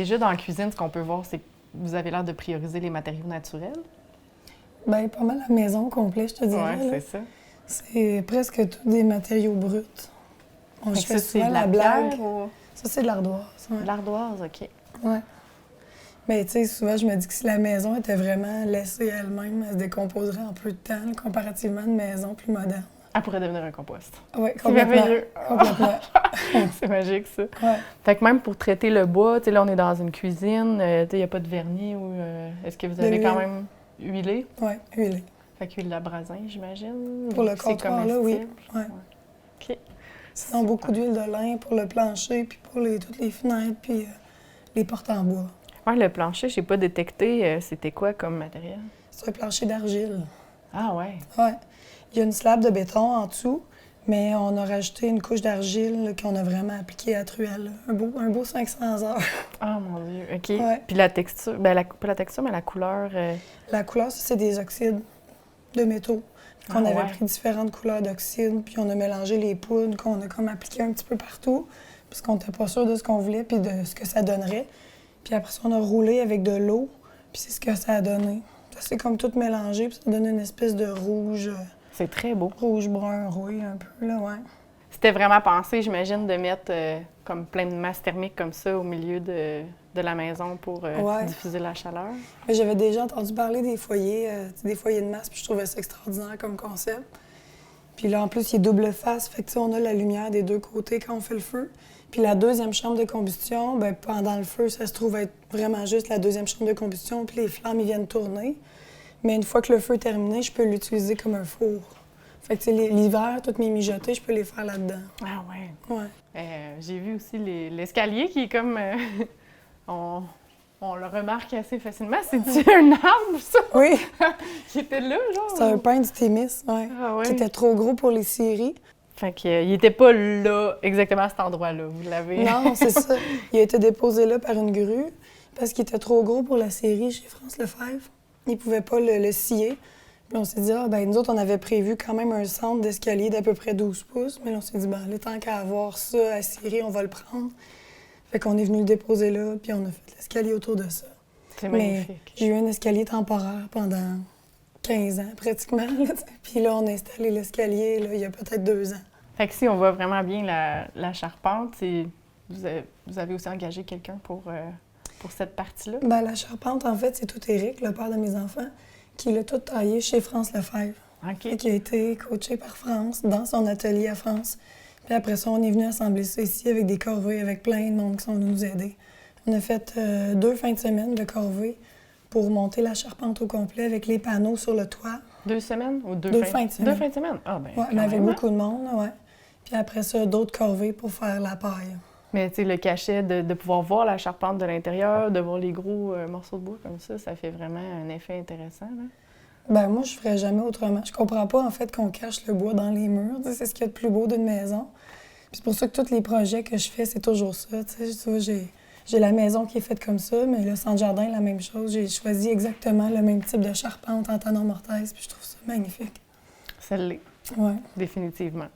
déjà, dans la cuisine, ce qu'on peut voir, c'est que vous avez l'air de prioriser les matériaux naturels. Bien, pas mal la maison au complet, je te dirais. Oui, là. c'est ça. C'est presque tous des matériaux bruts. Je fais souvent la blague. Ou... Ça, c'est de l'ardoise. Ouais. De l'ardoise, OK. Ouais. Mais tu sais, souvent, je me dis que si la maison était vraiment laissée elle-même, elle se décomposerait en peu de temps, là, comparativement à une maison plus moderne. Elle pourrait devenir un compost. Oui, C'est complètement. merveilleux. Complètement. C'est magique, ça. Ouais. Fait que même pour traiter le bois, tu sais, là, on est dans une cuisine, il n'y a pas de vernis ou... est-ce que vous avez quand même huilé? Oui, huilé. Fait que huile de brasin, j'imagine? Pour le comptoir, là, oui. Ouais. OK. Sinon, beaucoup d'huile de lin pour le plancher, puis pour toutes les fenêtres, puis les portes en bois. Oui, le plancher, je n'ai pas détecté. C'était quoi comme matériel? C'est un plancher d'argile. Ah ouais. Ouais. Il y a une slab de béton en dessous, mais on a rajouté une couche d'argile là, qu'on a vraiment appliquée à la truelle. Un beau 500 heures. Ah mon Dieu, OK. Ouais. Puis la texture, pas la texture, mais la couleur... La couleur, ça, c'est des oxydes de métaux. On avait pris différentes couleurs d'oxyde, puis on a mélangé les poudres qu'on a comme appliquées un petit peu partout, parce qu'on n'était pas sûr de ce qu'on voulait puis de ce que ça donnerait. Puis après ça, on a roulé avec de l'eau, puis c'est ce que ça a donné. Ça s'est comme tout mélangé, puis ça donne une espèce de rouge... C'est très beau. Rouge-brun, rouille un peu, là, ouais. C'était vraiment pensé, j'imagine, de mettre comme plein de masse thermique comme ça au milieu de la maison pour diffuser la chaleur. Mais j'avais déjà entendu parler des foyers de masse, puis je trouvais ça extraordinaire comme concept. Puis là, en plus, il est double face, fait que on a la lumière des deux côtés quand on fait le feu. Puis la deuxième chambre de combustion, bien, pendant le feu, ça se trouve être vraiment juste la deuxième chambre de combustion, puis les flammes, ils viennent tourner. Mais une fois que le feu est terminé, je peux l'utiliser comme un four. Fait que l'hiver, toutes mes mijotés, je peux les faire là-dedans. Ah ouais. Ouais. J'ai vu aussi l'escalier qui est comme... on le remarque assez facilement. C'est-tu un arbre, ça? Oui. Qui était là, genre? C'est un pin du Témis, ouais. Ah ouais. Qui était trop gros pour les scieries. Fait qu'il n'était pas là, exactement à cet endroit-là. Vous l'avez... Non, c'est ça. Il a été déposé là par une grue parce qu'il était trop gros pour la scierie chez France Lefebvre. Ils ne pouvaient pas le scier. Puis on s'est dit, nous autres, on avait prévu quand même un centre d'escalier d'à peu près 12 pouces. Mais là, on s'est dit, le temps qu'à avoir ça à scierer, on va le prendre. Fait qu'on est venu le déposer là, puis on a fait l'escalier autour de ça. C'est magnifique. J'ai eu un escalier temporaire pendant 15 ans, pratiquement. Puis là, on a installé l'escalier là, il y a peut-être 2 ans. Fait que si on voit vraiment bien la charpente, vous avez aussi engagé quelqu'un pour cette partie-là? Bien, la charpente, en fait, c'est tout Éric, le père de mes enfants, qui l'a tout taillé chez France Lefebvre. OK. Et qui a été coaché par France dans son atelier à France. Puis après ça, on est venu assembler ça ici avec des corvées, avec plein de monde qui sont venus nous aider. On a fait 2 fins de semaine de corvées pour monter la charpente au complet avec les panneaux sur le toit. 2 semaines ou 2 fins de semaine? 2 fins de semaine? Ah, bien, oui, mais avec beaucoup de monde, oui. Puis après ça, d'autres corvées pour faire la paille. Mais tu sais, le cachet de pouvoir voir la charpente de l'intérieur, de voir les gros morceaux de bois comme ça fait vraiment un effet intéressant, là. Ben moi, je ferais jamais autrement. Je comprends pas, en fait, qu'on cache le bois dans les murs. C'est ce qu'il y a de plus beau d'une maison. Puis c'est pour ça que tous les projets que je fais, c'est toujours ça. Tu vois, j'ai la maison qui est faite comme ça, mais le centre jardin, la même chose. J'ai choisi exactement le même type de charpente en tannon mortaise, puis je trouve ça magnifique. Ça l'est. Oui. Définitivement.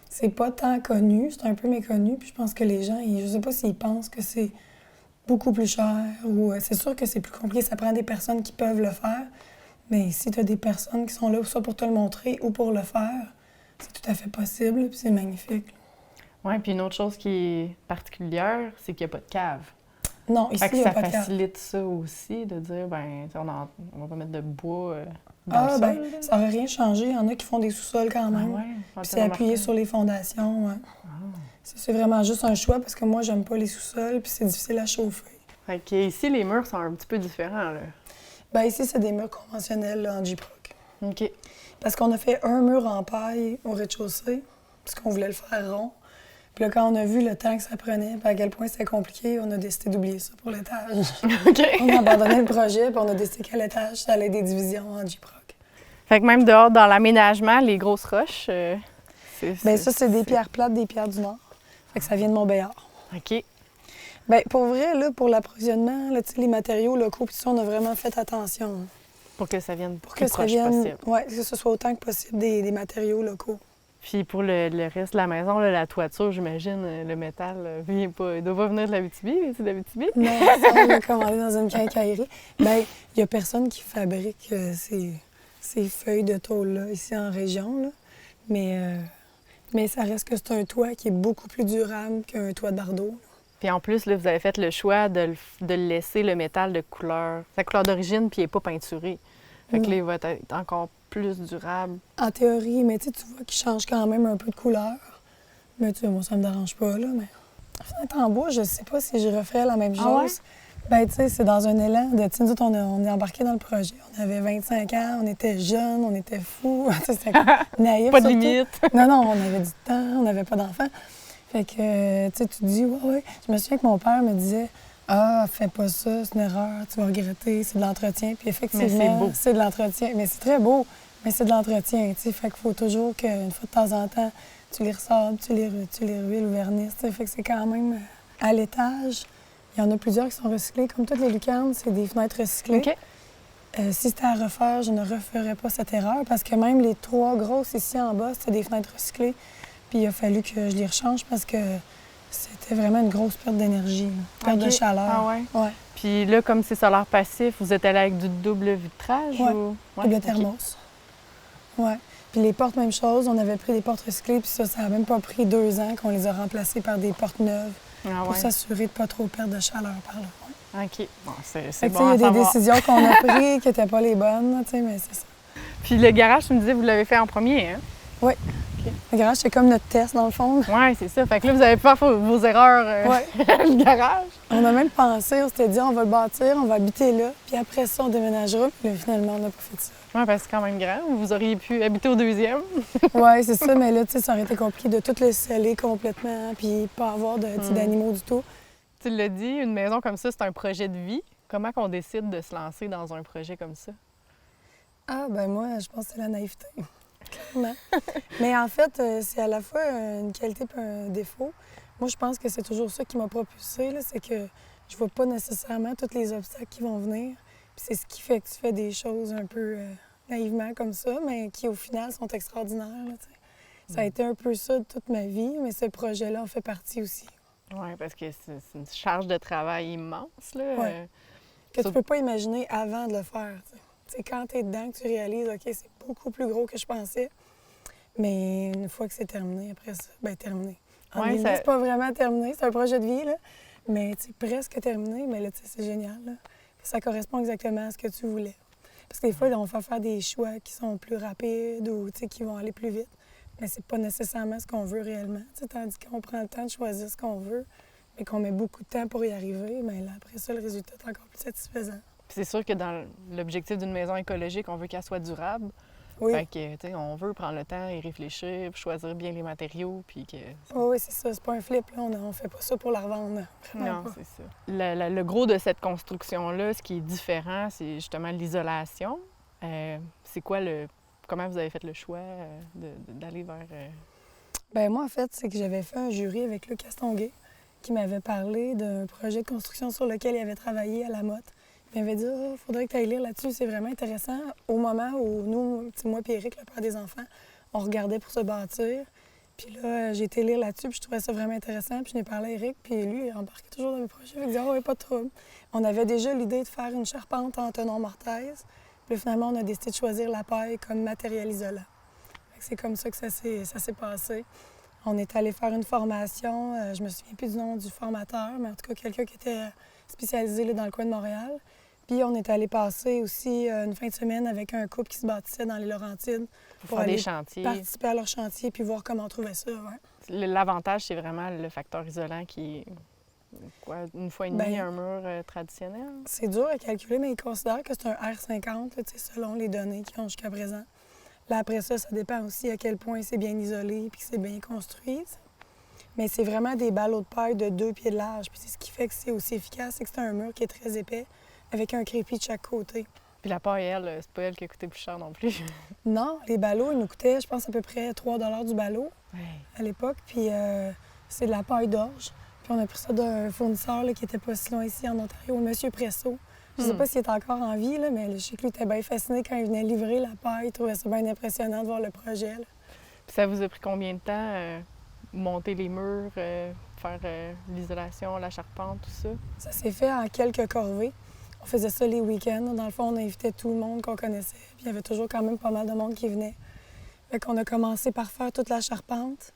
C'est pas tant connu, c'est un peu méconnu, puis je pense que les gens, je sais pas s'ils pensent que c'est beaucoup plus cher, ou c'est sûr que c'est plus compliqué, ça prend des personnes qui peuvent le faire. Mais si tu as des personnes qui sont là soit pour te le montrer ou pour le faire, c'est tout à fait possible, puis c'est magnifique. Oui, puis une autre chose qui est particulière, c'est qu'il n'y a pas de cave. Non, ici, il n'y a pas de cave. Ça facilite ça aussi, de dire, on va pas mettre de bois dans le sol. Ben, ça n'aurait rien changé. Il y en a qui font des sous-sols quand même. Ah puis c'est appuyé sur les fondations, ouais. C'est vraiment juste un choix parce que moi, j'aime pas les sous-sols, puis c'est difficile à chauffer. Fait qu'ici, les murs sont un petit peu différents, là. Bien, ici, c'est des murs conventionnels là, en Gyproc. OK. Parce qu'on a fait un mur en paille au rez-de-chaussée, parce qu'on voulait le faire rond. Puis là, quand on a vu le temps que ça prenait, puis à quel point c'était compliqué, on a décidé d'oublier ça pour l'étage. OK. On a abandonné le projet, puis on a décidé qu'à l'étage, ça allait être des divisions en Gyproc. Fait que même dehors, dans l'aménagement, les grosses roches, Bien, ça, c'est des pierres plates, des pierres du Nord. Fait que ça vient de Montbéliard. OK. Bien, pour vrai, là, pour l'approvisionnement, là, les matériaux locaux, puis ça, on a vraiment fait attention. Pour que ça vienne pour que ça vienne, possible. Oui, que ce soit autant que possible des matériaux locaux. Puis pour le reste de la maison, là, la toiture, j'imagine, le métal vient pas, il doit pas venir de l'Abitibi, vient-tu de l'Abitibi? Non, ça, on l'a commandé dans une quincaillerie. Bien, il n'y a personne qui fabrique ces feuilles de tôle-là ici en région, là. Mais ça reste que c'est un toit qui est beaucoup plus durable qu'un toit de bardeau. Puis en plus, là, vous avez fait le choix de laisser le métal de sa couleur d'origine, puis il n'est pas peinturé. Fait que là, il va être encore plus durable. En théorie, mais tu vois qu'il change quand même un peu de couleur. Mais tu sais, moi, ça me dérange pas, là. Mais la fenêtre en bois, je sais pas si je referais la même chose. Ah ouais? Ben, tu sais, c'est dans un élan de... Tu sais, nous autres, on est embarqués dans le projet. On avait 25 ans, on était jeunes, on était fous. C'était naïf, pas de surtout. limite. Non, on avait du temps, on n'avait pas d'enfants. Fait que, tu sais, tu te dis, ouais. Je me souviens que mon père me disait, ah, fais pas ça, c'est une erreur, tu vas regretter, c'est de l'entretien. Puis effectivement, c'est de l'entretien. Mais c'est très beau, mais c'est de l'entretien, tu sais. Fait qu'il faut toujours qu'une fois de temps en temps, tu les ressors, tu les rehuiles ou vernisses, tu sais. Fait que c'est quand même à l'étage. Il y en a plusieurs qui sont recyclés. Comme toutes les lucarnes, c'est des fenêtres recyclées. OK. Si c'était à refaire, je ne referais pas cette erreur parce que même les 3 grosses ici en bas, c'était des fenêtres recyclées. Puis il a fallu que je les rechange parce que c'était vraiment une grosse perte d'énergie, perte de chaleur. Ah ouais? Ouais. Puis là, comme c'est solaire passif, vous êtes allé avec du double vitrage? Ouais, ou... double thermos. Ouais. Puis les portes, même chose. On avait pris des portes recyclées, puis ça n'a même pas pris 2 ans qu'on les a remplacées par des portes neuves pour s'assurer de ne pas trop perdre de chaleur par là. Ouais. OK. Bon, c'est bon il y a des décisions qu'on a prises qui n'étaient pas les bonnes, mais c'est ça. Puis le garage, tu me disais, vous l'avez fait en premier, hein? Oui. Okay. Le garage, c'est comme notre test, dans le fond. Oui, c'est ça. Fait que là, vous avez pu faire vos erreurs, le garage. On a même pensé, on s'était dit, on va le bâtir, on va habiter là, puis après ça, on déménagera. Puis là, finalement, on n'a pas fait ça. Oui, parce que c'est quand même grand. Vous auriez pu habiter au 2e. Oui, c'est ça. Mais là, tu sais, ça aurait été compliqué de tout le sceller complètement, puis pas avoir d'animaux du tout. Tu l'as dit, une maison comme ça, c'est un projet de vie. Comment qu'on décide de se lancer dans un projet comme ça? Ah, ben moi, je pense que c'est la naïveté. Clairement. Mais en fait, c'est à la fois une qualité et un défaut. Moi, je pense que c'est toujours ça qui m'a propulsée, c'est que je vois pas nécessairement tous les obstacles qui vont venir. Puis c'est ce qui fait que tu fais des choses un peu naïvement comme ça, mais qui, au final, sont extraordinaires. Là, ça a été un peu ça toute ma vie, mais ce projet-là en fait partie aussi. Oui, parce que c'est une charge de travail immense, là. Ouais. Que tu peux pas imaginer avant de le faire, t'sais. Quand tu es dedans, que tu réalises, OK, c'est beaucoup plus gros que je pensais. Mais une fois que c'est terminé, après ça, bien terminé. C'est pas vraiment terminé, c'est un projet de vie, là. Mais presque terminé, mais là, c'est génial. Là. Ça correspond exactement à ce que tu voulais. Parce que des fois, là, on va faire des choix qui sont plus rapides ou qui vont aller plus vite. Mais c'est pas nécessairement ce qu'on veut réellement. Tandis qu'on prend le temps de choisir ce qu'on veut, mais qu'on met beaucoup de temps pour y arriver, bien là, après ça, le résultat est encore plus satisfaisant. Puis c'est sûr que dans l'objectif d'une maison écologique, on veut qu'elle soit durable. Oui. Fait que, on veut prendre le temps et réfléchir, puis choisir bien les matériaux, puis que... Oui, c'est ça. C'est pas un flip, là. On fait pas ça pour la revendre. Non, c'est ça. Le gros de cette construction-là, ce qui est différent, c'est justement l'isolation. C'est quoi Comment vous avez fait le choix d'aller vers... Bien, moi, en fait, c'est que j'avais fait un jury avec Luc Castonguay qui m'avait parlé d'un projet de construction sur lequel il avait travaillé à La Motte. Il m'avait dit « faudrait que tu ailles lire là-dessus, c'est vraiment intéressant. » Au moment où nous, moi et Éric, le père des enfants, on regardait pour se bâtir. Puis là, j'ai été lire là-dessus, puis je trouvais ça vraiment intéressant. Puis je n'ai parlé à Éric, puis lui, il embarquait toujours dans mes projets. Il disait « oui, pas de trouble. » On avait déjà l'idée de faire une charpente en tenon mortaise. Puis finalement, on a décidé de choisir la paille comme matériel isolant. C'est comme ça que ça s'est passé. On est allé faire une formation, je me souviens plus du nom du formateur, mais en tout cas quelqu'un qui était spécialisé là, dans le coin de Montréal. Puis on est allé passer aussi une fin de semaine avec un couple qui se bâtissait dans les Laurentides pour aller participer à leur chantier puis voir comment on trouvait ça. Ouais. L'avantage, c'est vraiment le facteur isolant qui est une fois et demie un mur traditionnel? C'est dur à calculer, mais ils considèrent que c'est un R50 là, selon les données qu'ils ont jusqu'à présent. Là, après ça dépend aussi à quel point c'est bien isolé et que c'est bien construit. T'sais. Mais c'est vraiment des ballots de paille de 2 pieds de large. Puis c'est ce qui fait que c'est aussi efficace, c'est que c'est un mur qui est très épais, avec un crépi de chaque côté. Puis la paille, elle, c'est pas elle qui a coûté plus cher non plus. Non, les ballots, ils nous coûtaient, je pense, à peu près 3 $ du ballot à l'époque. Puis c'est de la paille d'orge. Puis on a pris ça d'un fournisseur là, qui était pas si loin ici en Ontario, le monsieur Presso. Je sais pas s'il est encore en vie, là, mais je sais que lui était bien fasciné quand il venait livrer la paille. Il trouvait ça bien impressionnant de voir le projet. Là. Puis ça vous a pris combien de temps monter les murs, faire l'isolation, la charpente, tout ça? Ça s'est fait en quelques corvées. On faisait ça les week-ends. Dans le fond, on invitait tout le monde qu'on connaissait. Puis il y avait toujours quand même pas mal de monde qui venait. Fait qu'on a commencé par faire toute la charpente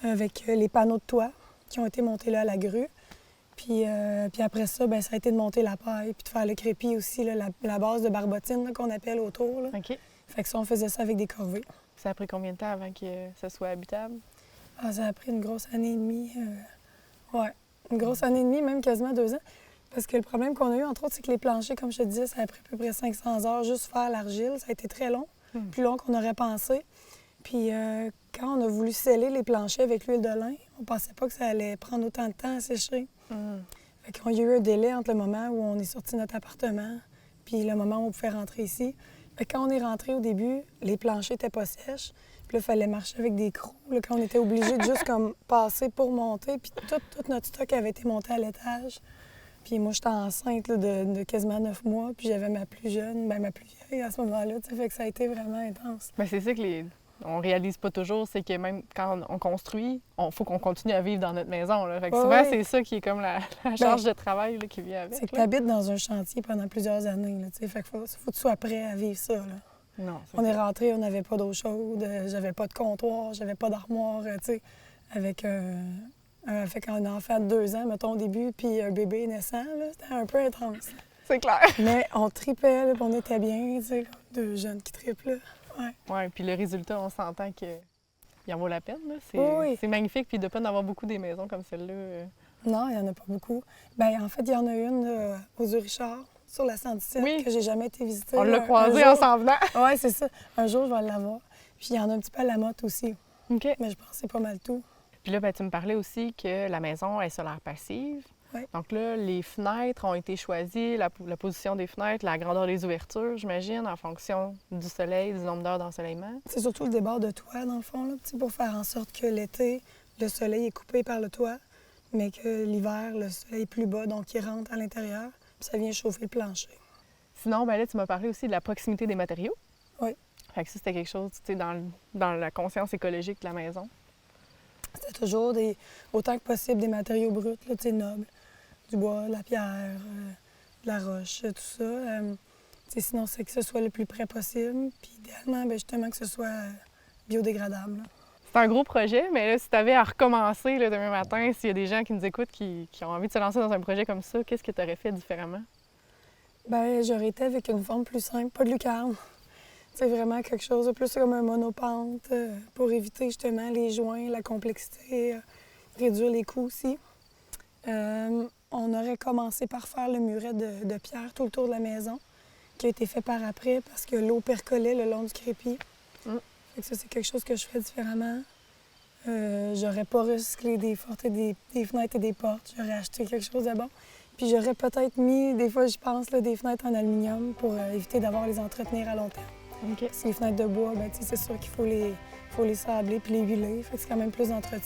avec les panneaux de toit qui ont été montés là à la grue. Puis après ça, bien, ça a été de monter la paille puis de faire le crépi aussi, là, la base de barbotine là, qu'on appelle autour. Là. OK. Fait que ça, on faisait ça avec des corvées. Ça a pris combien de temps avant que ça soit habitable? Ah, ça a pris une grosse année et demie. Ouais, une grosse année et demie, même quasiment 2 ans. Parce que le problème qu'on a eu, entre autres, c'est que les planchers, comme je te disais, ça a pris à peu près 500 heures juste faire l'argile. Ça a été très long, plus long qu'on aurait pensé. Puis quand on a voulu sceller les planchers avec l'huile de lin, on pensait pas que ça allait prendre autant de temps à sécher. Fait qu'on y a eu un délai entre le moment où on est sorti de notre appartement puis le moment où on pouvait rentrer ici. Fait que quand on est rentré au début, les planchers n'étaient pas sèches. Puis là, il fallait marcher avec des crocs. Là, quand on était obligé de juste comme passer pour monter. Puis tout notre stock avait été monté à l'étage. Puis moi, j'étais enceinte là, de quasiment 9 mois. Puis j'avais ma plus jeune, bien ma plus vieille à ce moment-là. Fait que ça a été vraiment intense. Bien, c'est ça que on réalise pas toujours, c'est que même quand on construit, faut qu'on continue à vivre dans notre maison. Là. Fait que souvent, c'est ça qui est comme la charge de travail là, qui vient avec. C'est que tu habites dans un chantier pendant plusieurs années. Là, fait que faut que tu sois prêt à vivre ça. Là. Non, on est rentré, on n'avait pas d'eau chaude, j'avais pas de comptoir, j'avais pas d'armoire, avec un enfant de 2 ans, mettons, au début, puis un bébé naissant, là, c'était un peu intense. C'est clair. Mais on tripait, là, puis on était bien, comme 2 jeunes qui trippent, là. Oui, puis le résultat, on s'entend qu'il en vaut la peine, là. C'est magnifique, puis de pas en avoir beaucoup des maisons comme celle-là. Non, il n'y en a pas beaucoup. Bien, en fait, il y en a une aux Richard, sur la 117, que j'ai jamais été visiter. On l'a croisée en s'en venant. Oui, c'est ça. Un jour, je vais l'avoir. Puis il y en a un petit peu à la motte aussi. OK. Mais je pense que c'est pas mal tout. Puis là, tu me parlais aussi que la maison est solaire passive. Oui. Donc là, les fenêtres ont été choisies, la position des fenêtres, la grandeur des ouvertures, j'imagine, en fonction du soleil, du nombre d'heures d'ensoleillement. C'est surtout le débord de toit, dans le fond, là, pour faire en sorte que l'été, le soleil est coupé par le toit, mais que l'hiver, le soleil est plus bas, donc il rentre à l'intérieur, puis ça vient chauffer le plancher. Sinon, ben là, tu m'as parlé aussi de la proximité des matériaux. Oui. Fait que ça, c'était quelque chose, tu sais, dans la conscience écologique de la maison. C'était toujours autant que possible des matériaux bruts, là, tu sais, nobles. Du bois, de la pierre, de la roche, tout ça. Sinon, c'est que ce soit le plus près possible. Puis idéalement, bien, justement, que ce soit biodégradable. Là. C'est un gros projet, mais là, si tu avais à recommencer là, demain matin, s'il y a des gens qui nous écoutent qui ont envie de se lancer dans un projet comme ça, qu'est-ce que tu aurais fait différemment? Bien, j'aurais été avec une forme plus simple, pas de lucarne. C'est vraiment quelque chose de plus comme un monopente pour éviter justement les joints, la complexité, réduire les coûts aussi. On aurait commencé par faire le muret de pierre tout le tour de la maison, qui a été fait par après parce que l'eau percolait le long du crépi. Fait que ça, c'est quelque chose que je ferais différemment. J'aurais pas recyclé des fenêtres et des portes. J'aurais acheté quelque chose de bon. Puis j'aurais peut-être mis, des fois, je pense, là, des fenêtres en aluminium pour éviter d'avoir à les entretenir à long terme. OK. Si les fenêtres de bois, bien, c'est sûr qu'il faut les sabler puis les huiler. Fait que c'est quand même plus d'entretien.